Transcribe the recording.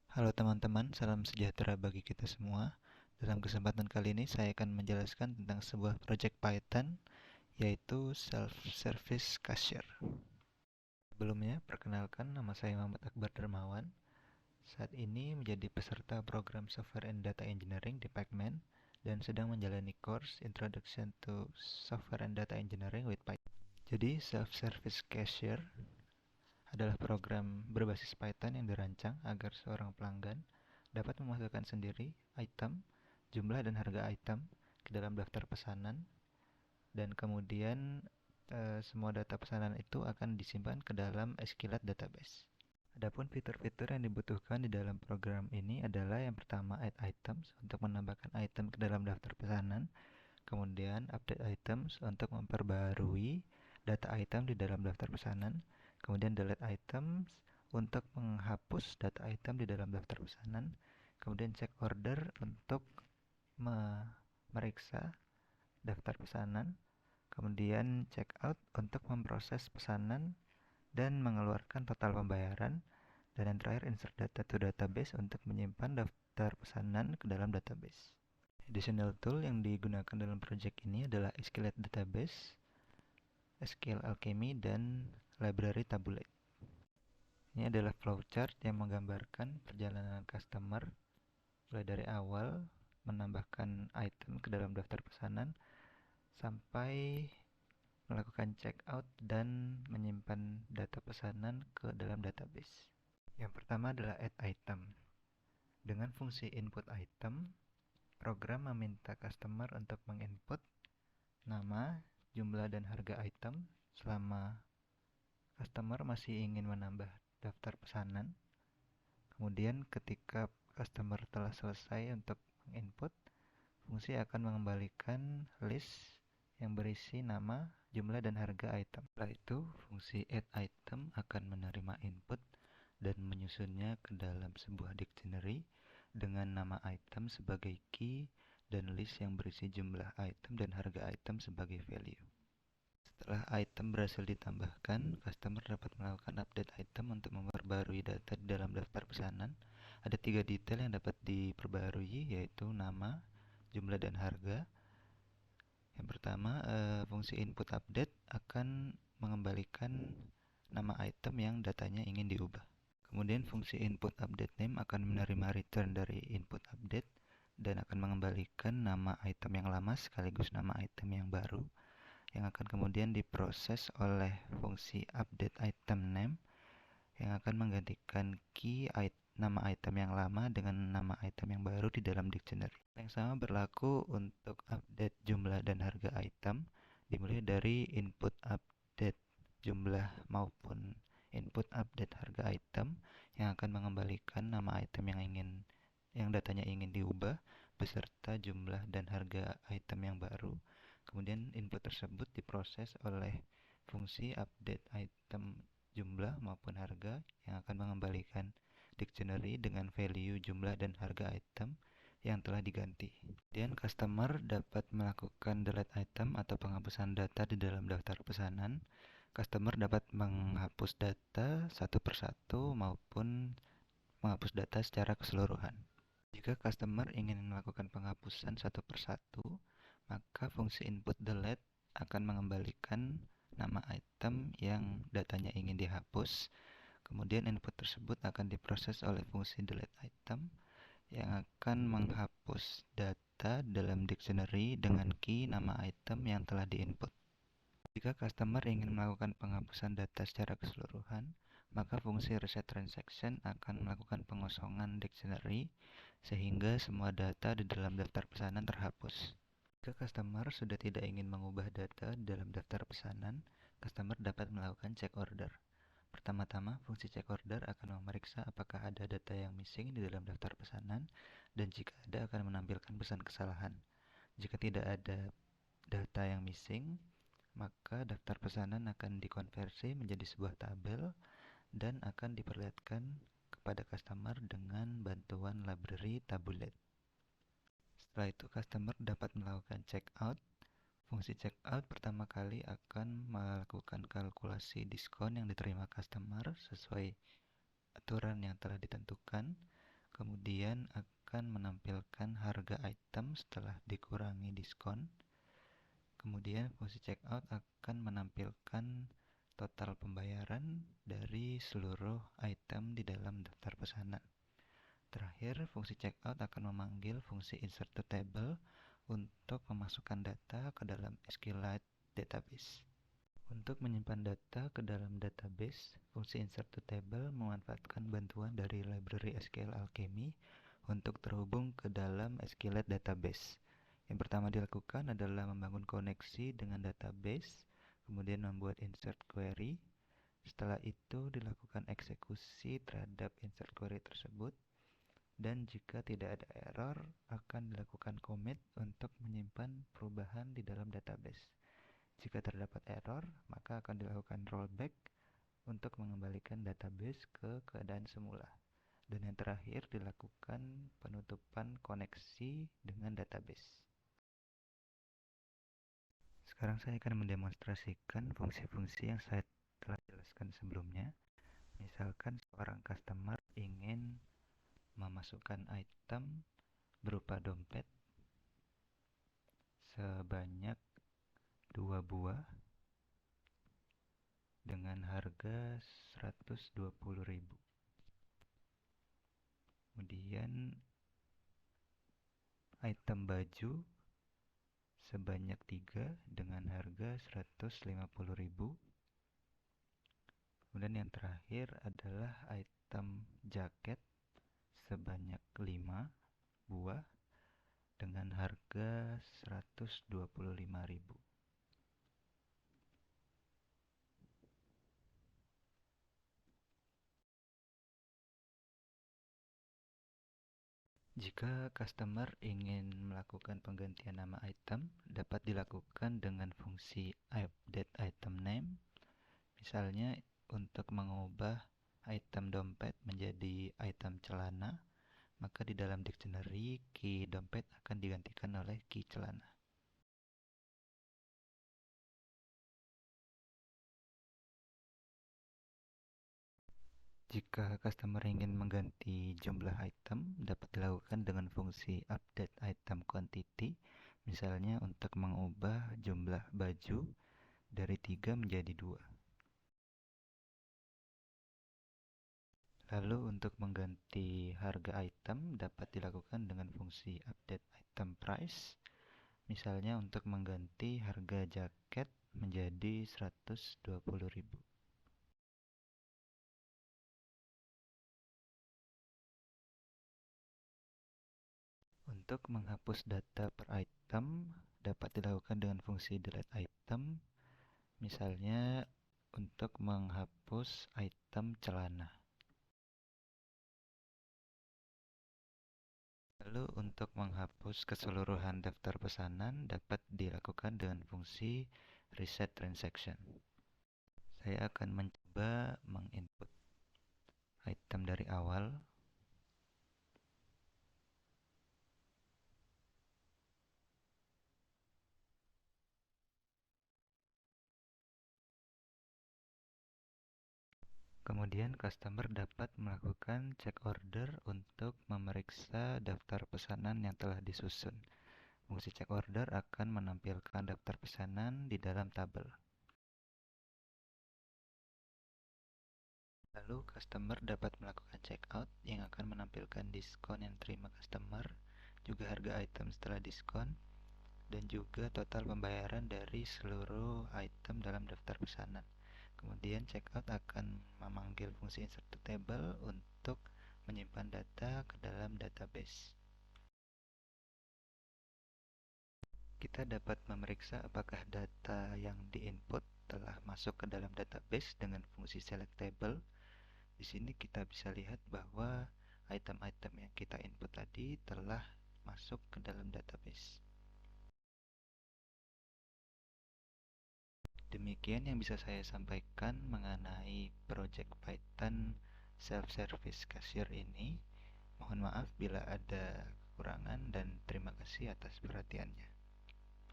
Halo teman-teman, salam sejahtera bagi kita semua. Dalam kesempatan kali ini saya akan menjelaskan tentang sebuah project Python yaitu Self-Service Cashier. Sebelumnya, perkenalkan nama saya Muhammad Akbar Dermawan. Saat ini menjadi peserta program Software and Data Engineering di Pacman dan sedang menjalani course Introduction to Software and Data Engineering with Python. Jadi, Self-Service Cashier adalah program berbasis Python yang dirancang agar seorang pelanggan dapat memasukkan sendiri item, jumlah dan harga item ke dalam daftar pesanan dan kemudian semua data pesanan itu akan disimpan ke dalam SQLite database. Adapun fitur-fitur yang dibutuhkan di dalam program ini adalah yang pertama add items untuk menambahkan item ke dalam daftar pesanan, kemudian update items untuk memperbarui data item di dalam daftar pesanan, kemudian delete items untuk menghapus data item di dalam daftar pesanan, kemudian check order untuk memeriksa daftar pesanan, kemudian check out untuk memproses pesanan dan mengeluarkan total pembayaran, dan yang terakhir insert data to database untuk menyimpan daftar pesanan ke dalam database. Additional tool yang digunakan dalam project ini adalah SQLite Database, SQL Alchemy, dan Library Tabulate. Ini adalah flowchart yang menggambarkan perjalanan customer mulai dari awal menambahkan item ke dalam daftar pesanan sampai melakukan checkout dan menyimpan data pesanan ke dalam database. Yang pertama adalah add item. Dengan fungsi input item, program meminta customer untuk menginput nama, jumlah, dan harga item selama customer masih ingin menambah daftar pesanan. Kemudian ketika customer telah selesai untuk menginput, fungsi akan mengembalikan list yang berisi nama, jumlah, dan harga item. Setelah itu, fungsi add item akan menerima input dan menyusunnya ke dalam sebuah dictionary dengan nama item sebagai key dan list yang berisi jumlah item dan harga item sebagai value. Setelah item berhasil ditambahkan, customer dapat melakukan update item untuk memperbarui data di dalam daftar pesanan. Ada 3 detail yang dapat diperbarui, yaitu nama, jumlah, dan harga. Yang pertama, fungsi input update akan mengembalikan nama item yang datanya ingin diubah. Kemudian fungsi input update name akan menerima return dari input update dan akan mengembalikan nama item yang lama sekaligus nama item yang baru, yang akan kemudian diproses oleh fungsi update item name yang akan menggantikan key nama item yang lama dengan nama item yang baru di dalam dictionary. Yang sama berlaku untuk update jumlah dan harga item, dimulai dari input update jumlah maupun input update harga item yang akan mengembalikan nama item yang datanya ingin diubah beserta jumlah dan harga item yang baru. Kemudian input tersebut diproses oleh fungsi update item jumlah maupun harga yang akan mengembalikan dictionary dengan value jumlah dan harga item yang telah diganti. Kemudian customer dapat melakukan delete item atau penghapusan data di dalam daftar pesanan. Customer dapat menghapus data satu persatu maupun menghapus data secara keseluruhan. Jika customer ingin melakukan penghapusan satu persatu, maka fungsi input delete akan mengembalikan nama item yang datanya ingin dihapus. Kemudian input tersebut akan diproses oleh fungsi delete item yang akan menghapus data dalam dictionary dengan key nama item yang telah diinput. Jika customer ingin melakukan penghapusan data secara keseluruhan, maka fungsi reset transaction akan melakukan pengosongan dictionary sehingga semua data di dalam daftar pesanan terhapus. Jika customer sudah tidak ingin mengubah data di dalam daftar pesanan, customer dapat melakukan check order. Pertama-tama, fungsi check order akan memeriksa apakah ada data yang missing di dalam daftar pesanan, dan jika ada akan menampilkan pesan kesalahan. Jika tidak ada data yang missing, maka daftar pesanan akan dikonversi menjadi sebuah tabel dan akan diperlihatkan kepada customer dengan bantuan library tabulate. Setelah itu customer dapat melakukan checkout. Fungsi checkout pertama kali akan melakukan kalkulasi diskon yang diterima customer sesuai aturan yang telah ditentukan. kemudian akan menampilkan harga item setelah dikurangi diskon. Kemudian fungsi checkout akan menampilkan total pembayaran dari seluruh item di dalam daftar pesanan. Terakhir, fungsi checkout akan memanggil fungsi insert to table untuk memasukkan data ke dalam SQLite database. Untuk menyimpan data ke dalam database, fungsi insert to table memanfaatkan bantuan dari library SQL Alchemy untuk terhubung ke dalam SQLite database. Yang pertama dilakukan adalah membangun koneksi dengan database, kemudian membuat insert query. Setelah itu dilakukan eksekusi terhadap insert query tersebut, dan jika tidak ada error, akan dilakukan commit untuk menyimpan perubahan di dalam database. Jika terdapat error, maka akan dilakukan rollback untuk mengembalikan database ke keadaan semula. Dan yang terakhir dilakukan penutupan koneksi dengan database. Sekarang saya akan mendemonstrasikan fungsi-fungsi yang saya telah jelaskan sebelumnya. Misalkan seorang customer ingin memasukkan item berupa dompet sebanyak 2 buah dengan harga 120.000. Kemudian item baju sebanyak 3 dengan harga 150.000. Kemudian yang terakhir adalah item jaket sebanyak 5 buah dengan harga 125.000. Jika customer ingin melakukan penggantian nama item, dapat dilakukan dengan fungsi update item name. Misalnya untuk mengubah item dompet menjadi item celana, maka di dalam dictionary key dompet akan digantikan oleh key celana. Jika customer ingin mengganti jumlah item, dapat dilakukan dengan fungsi update item quantity, misalnya untuk mengubah jumlah baju dari 3 menjadi 2. Lalu untuk mengganti harga item dapat dilakukan dengan fungsi update item price, misalnya untuk mengganti harga jaket menjadi 120.000. Untuk menghapus data per item dapat dilakukan dengan fungsi delete item, misalnya untuk menghapus item celana. Lalu untuk menghapus keseluruhan daftar pesanan dapat dilakukan dengan fungsi reset transaction. Saya akan mencoba menginput item dari awal. Kemudian customer dapat melakukan check order untuk memeriksa daftar pesanan yang telah disusun. Fungsi check order akan menampilkan daftar pesanan di dalam tabel. Lalu customer dapat melakukan checkout yang akan menampilkan diskon yang diterima customer, juga harga item setelah diskon, dan juga total pembayaran dari seluruh item dalam daftar pesanan. Kemudian checkout akan memanggil fungsi insert to table untuk menyimpan data ke dalam database. Kita dapat memeriksa apakah data yang diinput telah masuk ke dalam database dengan fungsi select table. Di sini kita bisa lihat bahwa item-item yang kita input tadi telah masuk ke dalam database. Demikian yang bisa saya sampaikan mengenai project Python self-service cashier ini. Mohon maaf bila ada kekurangan dan terima kasih atas perhatiannya.